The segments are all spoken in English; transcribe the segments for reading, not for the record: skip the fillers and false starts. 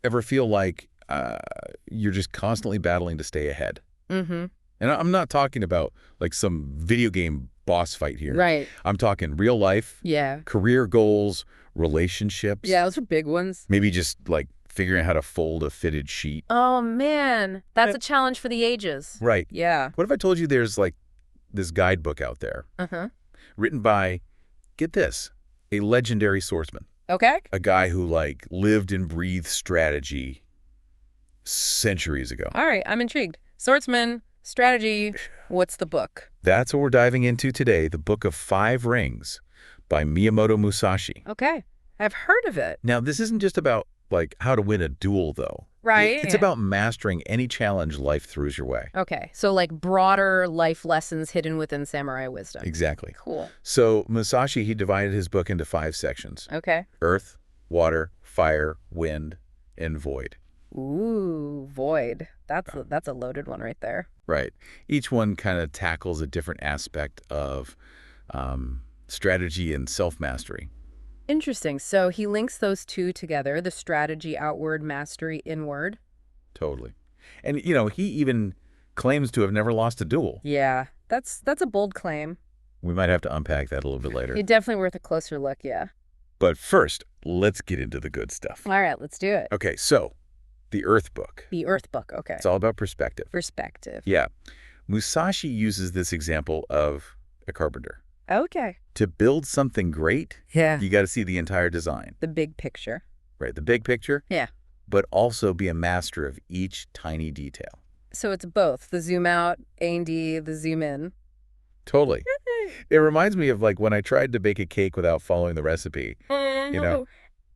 Ever feel like you're just constantly battling to stay ahead? Mm-hmm. And I'm not talking about like some video game boss fight here. Right. I'm talking real life, Yeah. career goals, relationships. Yeah, those are big ones. Maybe just like figuring out how to fold a fitted sheet. Oh, man. That's a challenge for the ages. Right. Yeah. What if I told you there's like this guidebook out there Uh-huh. written by, get this, a legendary swordsman. Okay. A guy who like lived and breathed strategy centuries ago. All right. I'm intrigued. Swordsman, strategy. What's the book? That's what we're diving into today, the Book of Five Rings by Miyamoto Musashi. Okay. I've heard of it. Now, this isn't just about like how to win a duel, though. Right. It's about mastering any challenge life throws your way. Okay. So like broader life lessons hidden within samurai wisdom. Exactly. Cool. So Musashi, he divided his book into 5 sections. Okay. Earth, water, fire, wind, and void. Ooh, void. That's a loaded one right there. Right. Each one kind of tackles a different aspect of strategy and self-mastery. Interesting. So he links those two together, the strategy outward, mastery inward. Totally. And, he even claims to have never lost a duel. Yeah, that's a bold claim. We might have to unpack that a little bit later. It's definitely worth a closer look, yeah. But first, let's get into the good stuff. All right, let's do it. Okay, so the Earth book. The Earth book, okay. It's all about perspective. Perspective. Yeah. Musashi uses this example of a carpenter. Okay. To build something great, Yeah. you got to see the entire design. The big picture. Right, the big picture. Yeah. But also be a master of each tiny detail. So it's both, the zoom out, A&D, the zoom in. Totally. It reminds me of like when I tried to bake a cake without following the recipe.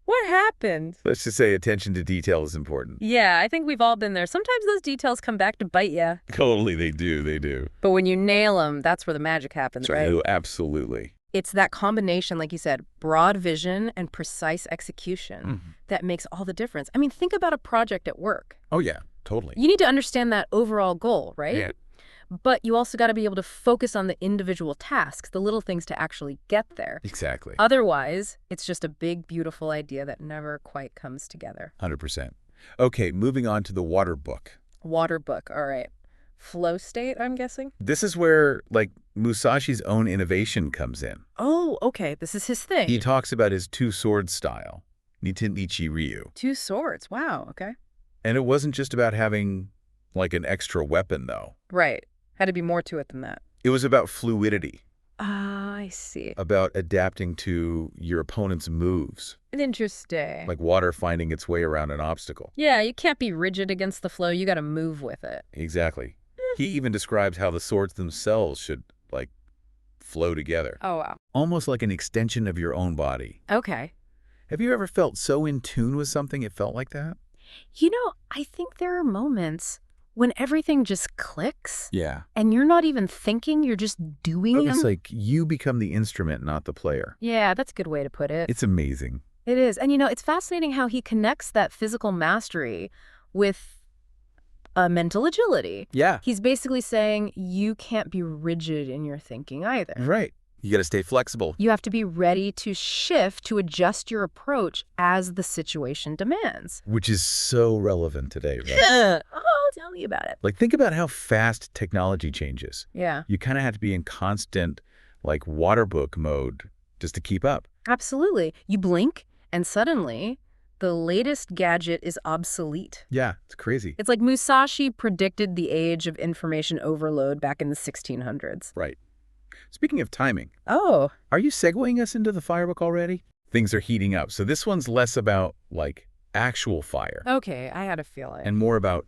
What happened? Let's just say attention to detail is important. Yeah, I think we've all been there. Sometimes those details come back to bite you. Totally, they do. But when you nail them, that's where the magic happens, right? Oh, absolutely. It's that combination, like you said, broad vision and precise execution that makes all the difference. I mean, think about a project at work. Oh, yeah, totally. You need to understand that overall goal, right? Yeah. But you also got to be able to focus on the individual tasks, the little things to actually get there. Exactly. Otherwise, it's just a big, beautiful idea that never quite comes together. 100%. Okay, moving on to the water book. Water book, all right. Flow state, I'm guessing? This is where, like, Musashi's own innovation comes in. Oh, okay. This is his thing. He talks about his two-sword style, Nitinichi Ryu. 2 swords. Wow, okay. And it wasn't just about having, like, an extra weapon, though. Right. Had to be more to it than that. It was about fluidity, Ah, I see. about adapting to your opponent's moves, Interesting. like water finding its way around an obstacle. Yeah, you can't be rigid against the flow. You got to move with it. Exactly. He even describes how the swords themselves should, like, flow together. Oh, wow. Almost like an extension of your own body. Okay. Have you ever felt so in tune with something it felt like that? I think there are moments when everything just clicks Yeah. and you're not even thinking, you're just doing It's them. like you become the instrument, not the player. Yeah, that's a good way to put it. It's amazing. It is. And it's fascinating how he connects that physical mastery with mental agility. Yeah. He's basically saying you can't be rigid in your thinking either. Right. You got to stay flexible. You have to be ready to shift, to adjust your approach as the situation demands. Which is so relevant today, right? Oh, tell me about it. Like, think about how fast technology changes. Yeah, You kind of have to be in constant, like, water book mode just to keep up. absolutely. You blink and suddenly the latest gadget is obsolete. Yeah, it's crazy. It's like Musashi predicted the age of information overload back in the 1600s. Right. Speaking of timing, Oh, are you segueing us into the firebook already? Things are heating up. So this one's less about, like, actual fire okay. I had a feeling. and more about,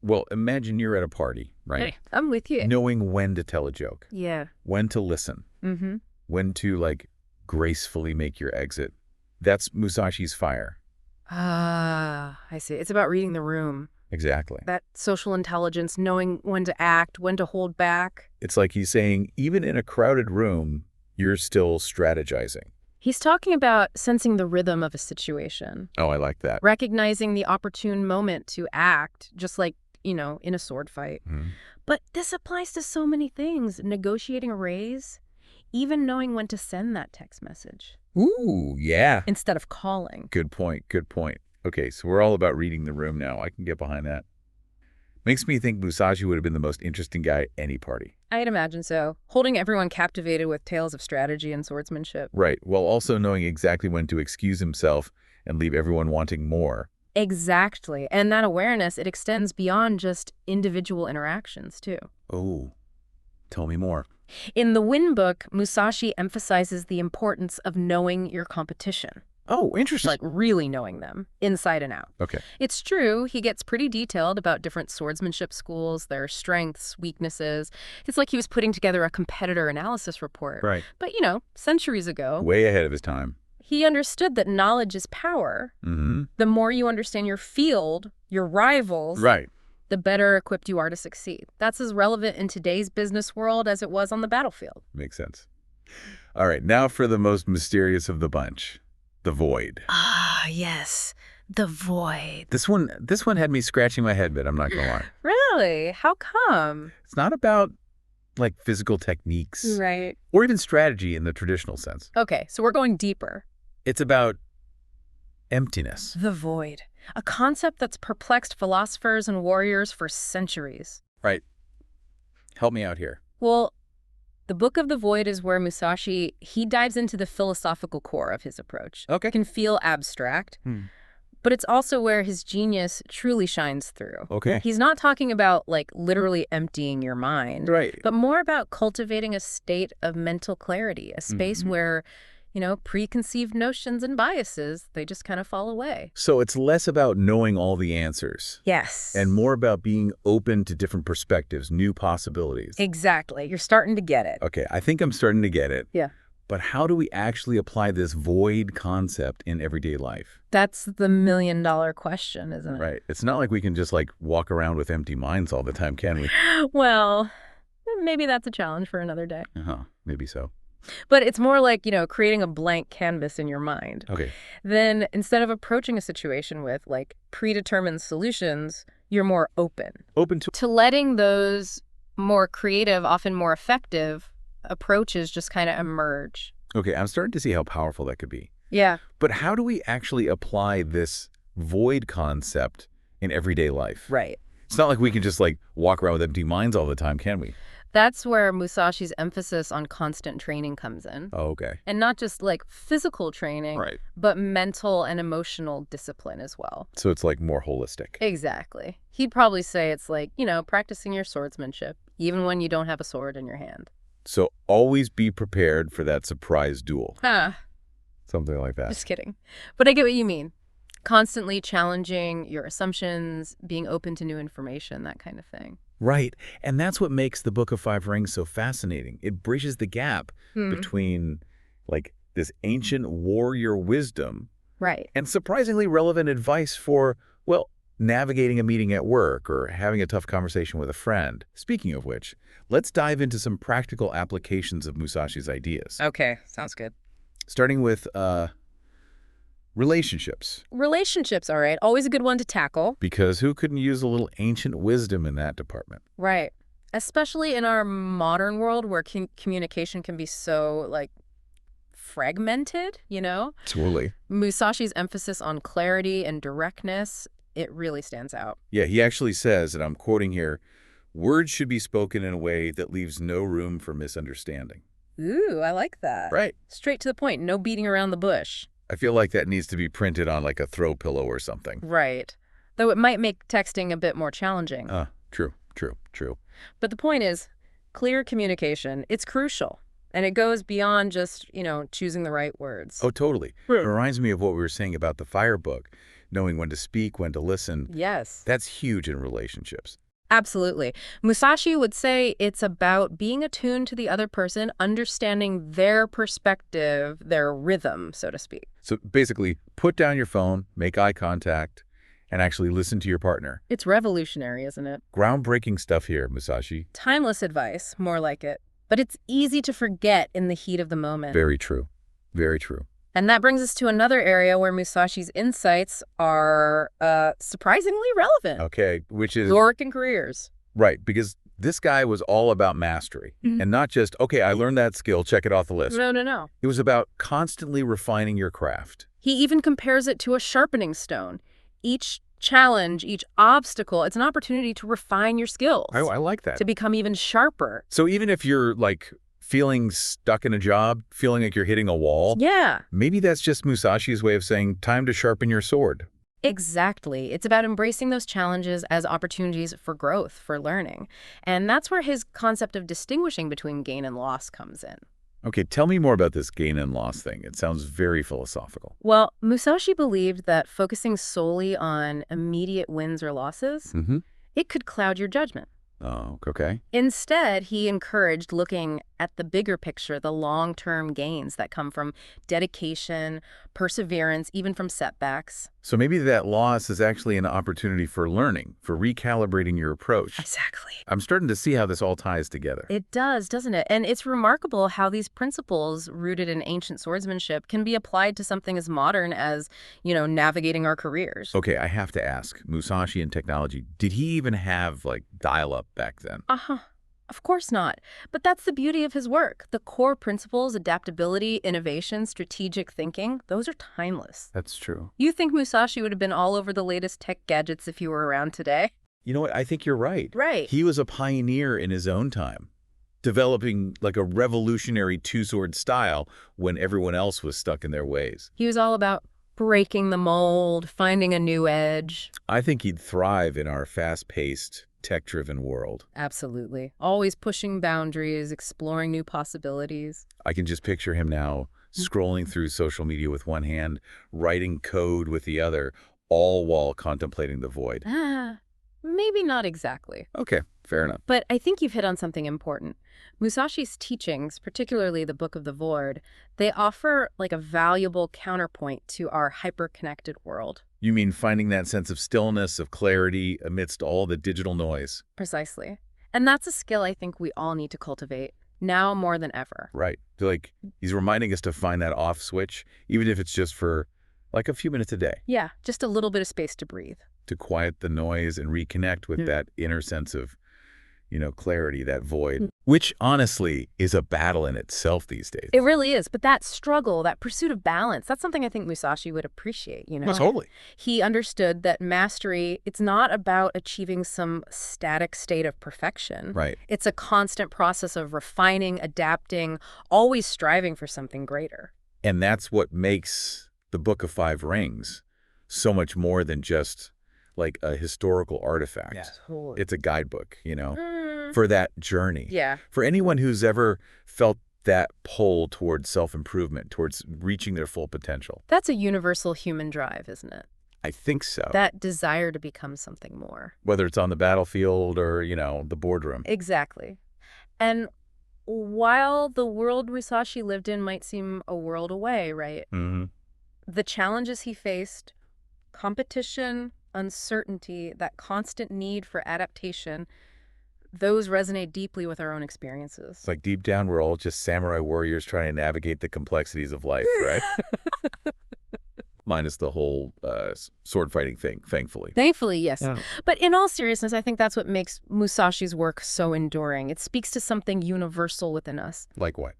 well, imagine you're at a party, right? Hey, I'm with you. Knowing when to tell a joke, Yeah. when to listen, Mm-hmm. when to, like, gracefully make your exit. That's Musashi's fire. Ah, I see. It's about reading the room. Exactly. That social intelligence, knowing when to act, when to hold back. It's like he's saying, even in a crowded room, you're still strategizing. He's talking about sensing the rhythm of a situation, Oh, I like that. recognizing the opportune moment to act, just like, in a sword fight. Mhm. But this applies to so many things. Negotiating a raise, even knowing when to send that text message Ooh, yeah. instead of calling. Good point. Good point. Okay, so we're all about reading the room now. I can get behind that. Makes me think Musashi would have been the most interesting guy at any party. I'd imagine so. Holding everyone captivated with tales of strategy and swordsmanship. Right, while also knowing exactly when to excuse himself and leave everyone wanting more. Exactly. And that awareness, it extends beyond just individual interactions, too. Oh, tell me more. In the Win book, Musashi emphasizes the importance of knowing your competition. Oh, interesting. Like really knowing them, inside and out. Okay. It's true, he gets pretty detailed about different swordsmanship schools, their strengths, weaknesses. It's like he was putting together a competitor analysis report. Right. But, centuries ago, Way ahead of his time. he understood that knowledge is power. Mm-hmm. The more you understand your field, your rivals, Right. the better equipped you are to succeed. That's as relevant in today's business world as it was on the battlefield. Makes sense. All right, now for the most mysterious of the bunch. The void. Ah, yes. The void. This one had me scratching my head, but I'm not going to lie. Really? How come? It's not about, like, physical techniques. Right. Or even strategy in the traditional sense. Okay, so we're going deeper. It's about emptiness. The void. A concept that's perplexed philosophers and warriors for centuries. Right. Help me out here. Well, the Book of the Void is where Musashi, he dives into the philosophical core of his approach. Okay. It can feel abstract, but it's also where his genius truly shines through. Okay. He's not talking about, like, literally emptying your mind, Right. but more about cultivating a state of mental clarity, a space where, preconceived notions and biases, they just kind of fall away. So it's less about knowing all the answers. Yes. And more about being open to different perspectives, new possibilities. Exactly. You're starting to get it. Okay, I think I'm starting to get it. Yeah. But how do we actually apply this void concept in everyday life? That's the million-dollar question, isn't it? Right. It's not like we can just, like, walk around with empty minds all the time, can we? Well, maybe that's a challenge for another day. Maybe so. But it's more like, creating a blank canvas in your mind. Okay. Then instead of approaching a situation with, like, predetermined solutions, you're more open. Open to letting those more creative, often more effective approaches just kind of emerge. Okay, I'm starting to see how powerful that could be. Yeah. But how do we actually apply this void concept in everyday life? Right. It's not like we can just, like, walk around with empty minds all the time, can we? That's where Musashi's emphasis on constant training comes in. Oh, okay. And not just, like, physical training, Right. but mental and emotional discipline as well. So it's, like, more holistic. Exactly. He'd probably say it's like, practicing your swordsmanship, even when you don't have a sword in your hand. So always be prepared for that surprise duel. Something like that. Just kidding. But I get what you mean. Constantly challenging your assumptions, being open to new information, that kind of thing. Right. And that's what makes the Book of Five Rings so fascinating. It bridges the gap between, like, this ancient warrior wisdom Right. and surprisingly relevant advice for, well, navigating a meeting at work or having a tough conversation with a friend. Speaking of which, let's dive into some practical applications of Musashi's ideas. Okay. Sounds good. Starting with relationships. Relationships, all right. Always a good one to tackle. Because who couldn't use a little ancient wisdom in that department? Right. Especially in our modern world where communication can be so, like, fragmented, Totally. Musashi's emphasis on clarity and directness, it really stands out. Yeah, he actually says, and I'm quoting here, words should be spoken in a way that leaves no room for misunderstanding. Ooh, I like that. Right. Straight to the point. No beating around the bush. I feel like that needs to be printed on, like, a throw pillow or something. Right. Though it might make texting a bit more challenging. True. But the point is, clear communication, it's crucial. And it goes beyond just, choosing the right words. Oh, totally. It reminds me of what we were saying about the Fire book, knowing when to speak, when to listen. Yes. That's huge in relationships. Absolutely. Musashi would say it's about being attuned to the other person, understanding their perspective, their rhythm, so to speak. So basically, put down your phone, make eye contact, and actually listen to your partner. It's revolutionary, isn't it? Groundbreaking stuff here, Musashi. Timeless advice, more like it. But it's easy to forget in the heat of the moment. Very true. Very true. And that brings us to another area where Musashi's insights are surprisingly relevant. Okay, which is... Work and careers. Right, because this guy was all about mastery. And not just, okay, I learned that skill, check it off the list. No. It was about constantly refining your craft. He even compares it to a sharpening stone. Each challenge, each obstacle, it's an opportunity to refine your skills, I like that. to become even sharper. So even if you're, like, feeling stuck in a job, feeling like you're hitting a wall, Yeah. maybe that's just Musashi's way of saying time to sharpen your sword. Exactly. It's about embracing those challenges as opportunities for growth, for learning. And that's where his concept of distinguishing between gain and loss comes in. Okay, tell me more about this gain and loss thing. It sounds very philosophical. Well, Musashi believed that focusing solely on immediate wins or losses, Mm-hmm. it could cloud your judgment. Oh, okay. Instead, he encouraged looking at the bigger picture, the long-term gains that come from dedication, perseverance, even from setbacks. So maybe that loss is actually an opportunity for learning, for recalibrating your approach. Exactly. I'm starting to see how this all ties together. It does, doesn't it? And it's remarkable how these principles, rooted in ancient swordsmanship, can be applied to something as modern as, navigating our careers. Okay, I have to ask, Musashi and technology, did he even have, like, dial-up back then? Uh-huh. Of course not. But that's the beauty of his work. The core principles, adaptability, innovation, strategic thinking, those are timeless. That's true. You think Musashi would have been all over the latest tech gadgets if you were around today? You know what? I think you're right. Right. He was a pioneer in his own time, developing like a revolutionary two-sword style when everyone else was stuck in their ways. He was all about breaking the mold, finding a new edge. I think he'd thrive in our fast-paced, tech-driven world. Absolutely. Always pushing boundaries, exploring new possibilities. I can just picture him now scrolling through social media with one hand, writing code with the other, all while contemplating the void. Maybe not exactly. Okay, fair enough. But I think you've hit on something important. Musashi's teachings, particularly the Book of the Void, they offer like a valuable counterpoint to our hyper-connected world. You mean finding that sense of stillness, of clarity amidst all the digital noise? Precisely. And that's a skill I think we all need to cultivate, now more than ever. Right. Like, he's reminding us to find that off switch, even if it's just for, like, a few minutes a day. Yeah, just a little bit of space to breathe. To quiet the noise and reconnect with that inner sense of, clarity, that void, which honestly is a battle in itself these days. It really is. But that struggle, that pursuit of balance, that's something I think Musashi would appreciate, Totally. He understood that mastery, it's not about achieving some static state of perfection. Right. It's a constant process of refining, adapting, always striving for something greater. And that's what makes the Book of Five Rings so much more than just like a historical artifact. Yeah, totally. It's a guidebook, for that journey. Yeah. For anyone who's ever felt that pull towards self-improvement, towards reaching their full potential. That's a universal human drive, isn't it? I think so. That desire to become something more. Whether it's on the battlefield or, the boardroom. Exactly. And while the world Musashi lived in might seem a world away, right? Mm-hmm. The challenges he faced, competition, uncertainty, that constant need for adaptation, those resonate deeply with our own experiences. It's like deep down, we're all just samurai warriors trying to navigate the complexities of life, right? Minus the whole sword fighting thing, thankfully. Thankfully, yes. Yeah. But in all seriousness, I think that's what makes Musashi's work so enduring. It speaks to something universal within us. Like what?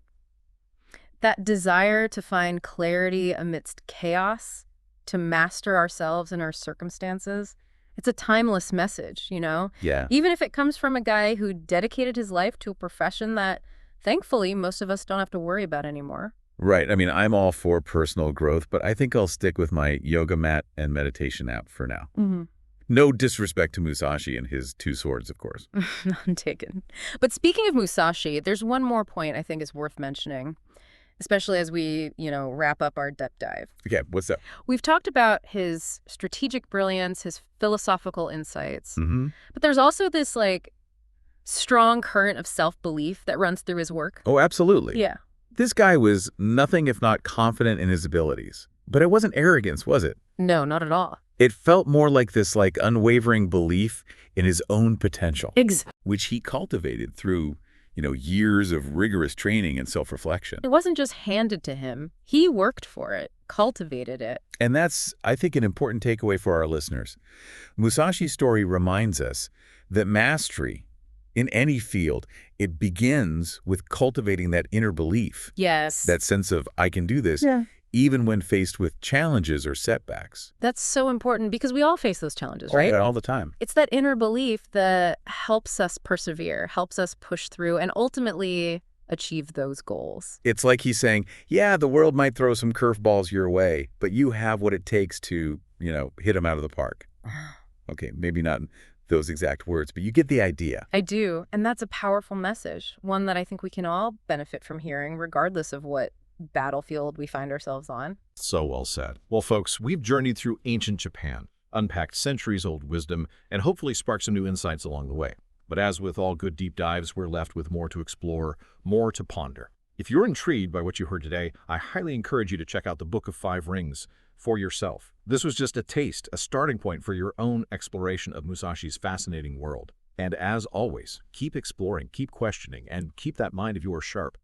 That desire to find clarity amidst chaos, to master ourselves and our circumstances. It's a timeless message, Yeah. Even if it comes from a guy who dedicated his life to a profession that, thankfully, most of us don't have to worry about anymore. Right. I mean, I'm all for personal growth, but I think I'll stick with my yoga mat and meditation app for now. Mm-hmm. No disrespect to Musashi and his two swords, of course. None taken. But speaking of Musashi, there's one more point I think is worth mentioning, especially as we, wrap up our depth dive. Okay, what's up? We've talked about his strategic brilliance, his philosophical insights, Mm-hmm. but there's also this, strong current of self-belief that runs through his work. Oh, absolutely. Yeah. This guy was nothing if not confident in his abilities. But it wasn't arrogance, was it? No, not at all. It felt more like this unwavering belief in his own potential, Exactly. which he cultivated through, years of rigorous training and self-reflection. It wasn't just handed to him. He worked for it, cultivated it. And that's, I think, an important takeaway for our listeners. Musashi's story reminds us that mastery in any field, it begins with cultivating that inner belief. Yes. That sense of, I can do this, even when faced with challenges or setbacks. That's so important because we all face those challenges, Oh, right? yeah, all the time. It's that inner belief that helps us persevere, helps us push through, and ultimately achieve those goals. It's like he's saying, yeah, the world might throw some curveballs your way, but you have what it takes to, hit them out of the park. Okay, maybe not in those exact words, but you get the idea. I do, and that's a powerful message, one that I think we can all benefit from hearing, regardless of what battlefield we find ourselves on. So well said. Well, folks, we've journeyed through ancient Japan, unpacked centuries-old wisdom, and hopefully sparked some new insights along the way. But as with all good deep dives, we're left with more to explore, more to ponder. If you're intrigued by what you heard today, I highly encourage you to check out the Book of Five Rings for yourself. This was just a taste, a starting point for your own exploration of Musashi's fascinating world. And as always, keep exploring, keep questioning, and keep that mind of yours sharp.